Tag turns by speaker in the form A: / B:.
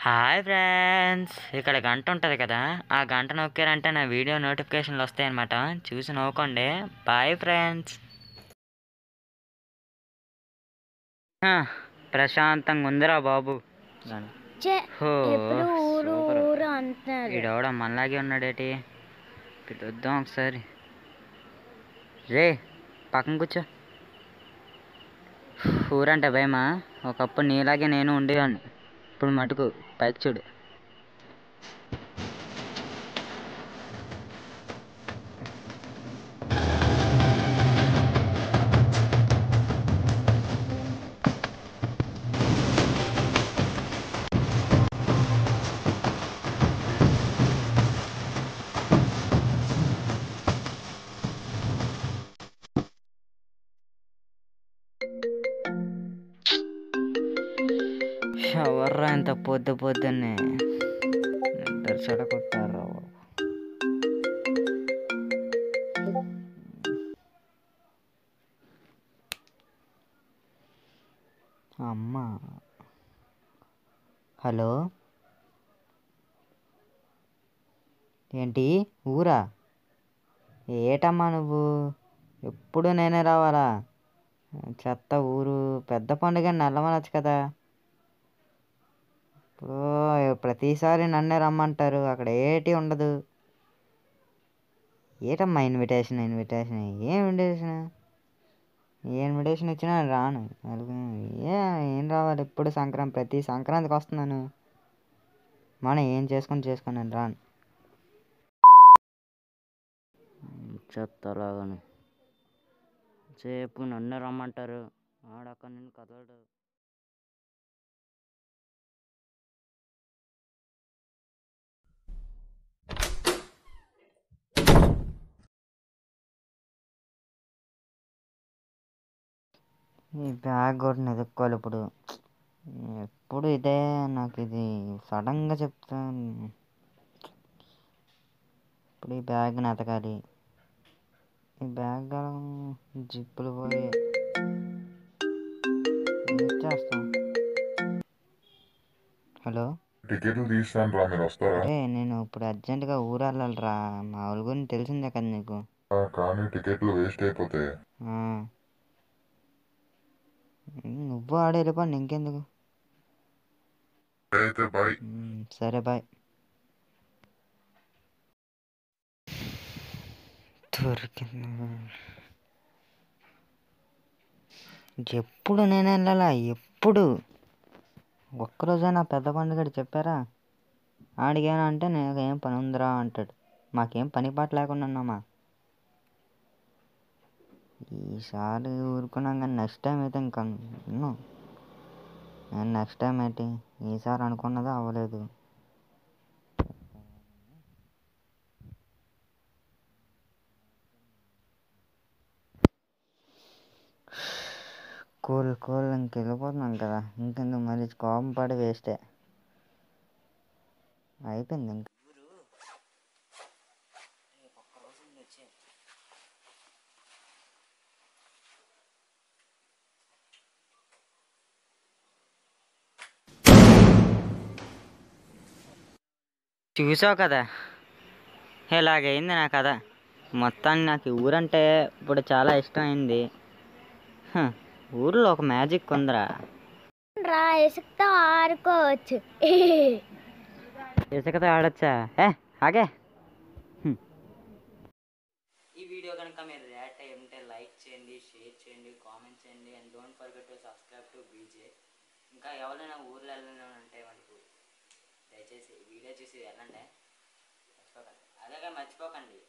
A: Hi friends, ఇక్కడ గంట ఉంటుంది కదా, ఆ గంట నొక్కారంటే నా వీడియో నోటిఫికేషన్లు వస్తాయన్నమాట. చూసి నవ్వుకోండి. Bye friends. ప్రశాంతంగా ఉందిరా బాబు. ఈడవడం మనలాగే ఉన్నాడేటి. పిలుద్దాం ఒకసారి. రే పక్కన కూర్చో. ఊరంటే భయమా? ఒకప్పుడు నీలాగే నేను ఉండేవాడిని. ఇప్పుడు మటుకు పైకి చూడు. ఎవర్రా ఇంత పొద్దున్నే నిద్ర చెడగొట్టారా? అమ్మా, హలో, ఏంటి ఊరా? ఏటమ్మా నువ్వు? ఎప్పుడు నేనే రావాలా? చెత్త ఊరు. పెద్ద పండుగ నల్లమనొచ్చు కదా. ఇప్పుడు ప్రతిసారి నన్నే రమ్మంటారు, అక్కడ ఏటి ఉండదు. ఏటమ్మా ఇన్విటేషన్? ఏం ఇన్విటేషన్? ఏ ఇన్విటేషన్ ఇచ్చినా రాను. ఏం రావాలి? ఇప్పుడు ప్రతి సంక్రాంతికి వస్తున్నాను. మనం ఏం చేసుకొని నేను రాను. చెత్తలాగాను సేపు నన్ను రమ్మంటారు, ఆడక్క నేను కదలడు. ఈ బ్యాగ్ కూడా ఎదుక్కోవాలి ఇప్పుడు. ఎప్పుడు ఇదే నాకు. ఇది సడన్గా చెప్తాను. ఇప్పుడు ఈ బ్యాగ్ని ఎతకాలి. ఈ బ్యాగ్ జిప్పులు పోయి చేస్తాం. హలో,
B: టికెట్లు తీస్తాను రా, మీరు వస్తారా?
A: అరే నేను ఇప్పుడు అర్జెంటుగా ఊరు వెళ్ళాలిరా. మా ఊరి గురించి తెలిసిందే కదా నీకు.
B: కానీ టికెట్లు వేస్ట్ అయిపోతాయి.
A: నువ్వు ఆడ వెళ్ళిపోండి, ఇంకెందుకు.
B: అయితే బాయ్.
A: సరే బాయ్. దొరికింది. ఎప్పుడు నేను వెళ్ళాలా? ఎప్పుడు? ఒక్కరోజైనా పెద్ద పండుగ చెప్పారా? ఆడిగానా అంటే నాకేం పని ఉందిరా అంటాడు. మాకేం పని పాట లేకుండా ఉన్నామా? ఈసారి ఊరుకున్నాం కానీ నెక్స్ట్ టైం అయితే ఇంకా నెక్స్ట్ టైం ఏంటి? ఈసారి అనుకున్నది అవ్వలేదు. కూల్ ఇంకెళ్ళిపోతున్నాం కదా, ఇంకెందుకు మళ్ళీ కోపం పడి వేస్టే. అయిపోయింది ఇంకా. చూసావు కదా, ఇలాగైంది నా కథ. మొత్తాన్ని నాకు ఊరంటే ఇప్పుడు చాలా ఇష్టమైంది. ఊర్లో ఒక మ్యాజిక్ ఉందిరా. ఇసుకతో ఆడుకోవచ్చు. ఇసుకతో ఆడొచ్చా? ఆగే. ఈ వీడియో కనుక మీరు రియాక్ట్ అయ్యి ఉంటే లైక్ చేయండి, షేర్ చేయండి, కామెంట్ చేయండి, and don't forget to subscribe to BJ. ఇంకా ఎవరైనా ఊర్లో వెళ్ళాలంటే మనకు దయచేసి వీడియో చూసి వెళ్ళండి. మర్చిపోకండి. అలాగే మర్చిపోకండి.